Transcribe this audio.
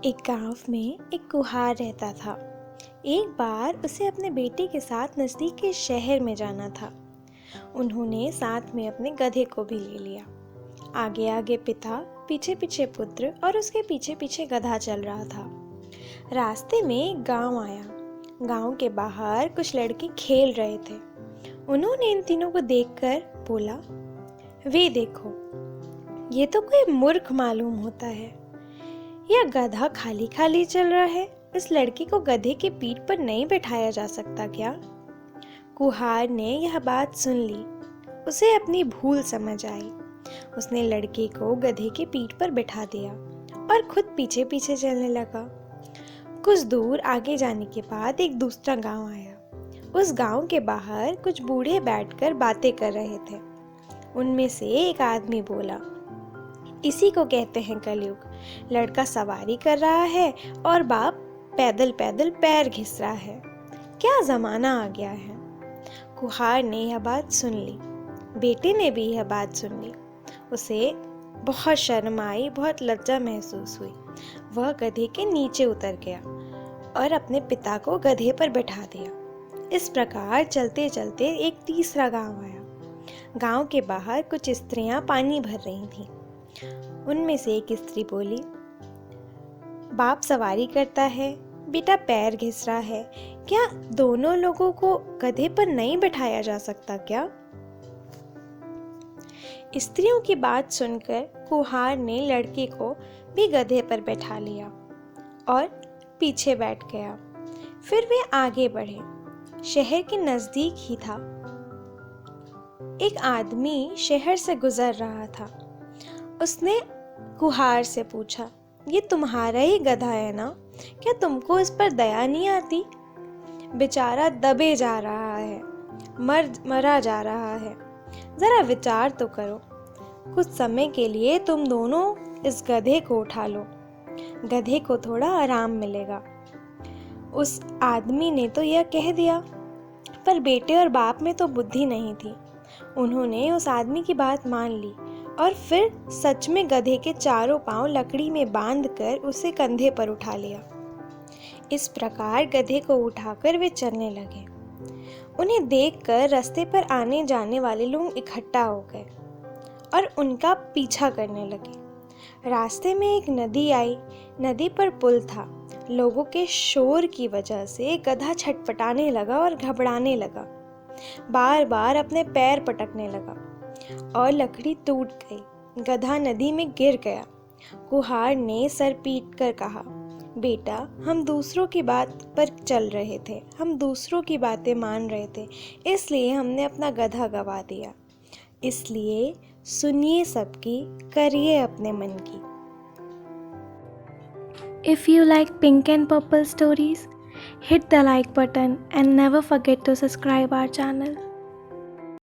एक गांव में एक कुम्हार रहता था। एक बार उसे अपने बेटे के साथ नज़दीक के शहर में जाना था। उन्होंने साथ में अपने गधे को भी ले लिया। आगे आगे पिता, पीछे पीछे पुत्र और उसके पीछे पीछे गधा चल रहा था। रास्ते में एक गांव आया। गांव के बाहर कुछ लड़के खेल रहे थे। उन्होंने इन तीनों को देखकर बोला, वे देखो, ये तो कोई मूर्ख मालूम होता है। यह गधा खाली खाली चल रहा है। इस लड़के को गधे के पीठ पर नहीं बैठाया जा सकता क्या? कुम्हार ने यह बात सुन ली। उसे अपनी भूल समझ आई। उसने लड़के को गधे के पीठ पर बैठा दिया और खुद पीछे पीछे चलने लगा। कुछ दूर आगे जाने के बाद एक दूसरा गांव आया। उस गांव के बाहर कुछ बूढ़े बैठकर बातें कर रहे थे। उनमें से एक आदमी बोला, इसी को कहते हैं कलयुग। लड़का सवारी कर रहा है और बाप पैदल पैदल पैर घिस रहा है। क्या जमाना आ गया है। कुम्हार ने यह बात सुन ली। बेटे ने भी यह बात सुन ली। उसे बहुत शर्म आई, बहुत लज्जा महसूस हुई। वह गधे के नीचे उतर गया और अपने पिता को गधे पर बैठा दिया। इस प्रकार चलते चलते एक तीसरा गांव आया। गांव के बाहर कुछ स्त्रियां पानी भर रही थीं। उनमें से एक स्त्री बोली, बाप सवारी करता है, बेटा पैर घिस रहा है। क्या दोनों लोगों को गधे पर नहीं बैठाया जा सकता क्या? स्त्रियों की बात सुनकर कुम्हार ने लड़के को भी गधे पर बैठा लिया और पीछे बैठ गया। फिर वे आगे बढ़े। शहर के नजदीक ही था। एक आदमी शहर से गुजर रहा था। उसने कुम्हार से पूछा, ये तुम्हारा ही गधा है ना? क्या तुमको इस पर दया नहीं आती? बेचारा दबे जा रहा है, मरा जा रहा है। जरा विचार तो करो। कुछ समय के लिए तुम दोनों इस गधे को उठा लो। गधे को थोड़ा आराम मिलेगा। उस आदमी ने तो यह कह दिया, पर बेटे और बाप में तो बुद्धि नहीं थी। उन्होंने उस आदमी की बात मान ली और फिर सच में गधे के चारों पांव लकड़ी में बांधकर उसे कंधे पर उठा लिया। इस प्रकार गधे को उठाकर वे चलने लगे। उन्हें देखकर रास्ते पर आने जाने वाले लोग इकट्ठा हो गए और उनका पीछा करने लगे। रास्ते में एक नदी आई। नदी पर पुल था। लोगों के शोर की वजह से गधा छटपटाने लगा और घबराने लगा। बार बार अपने पैर पटकने लगा और लकड़ी टूट गई। गधा नदी में गिर गया। कुम्हार ने सर पीट कर कहा, बेटा, हम दूसरों की बात पर चल रहे थे, हम दूसरों की बातें मान रहे थे, इसलिए हमने अपना गधा गवा दिया। इसलिए सुनिए सबकी, करिए अपने मन की। If you like pink and purple stories, hit the like button and never forget to subscribe our channel.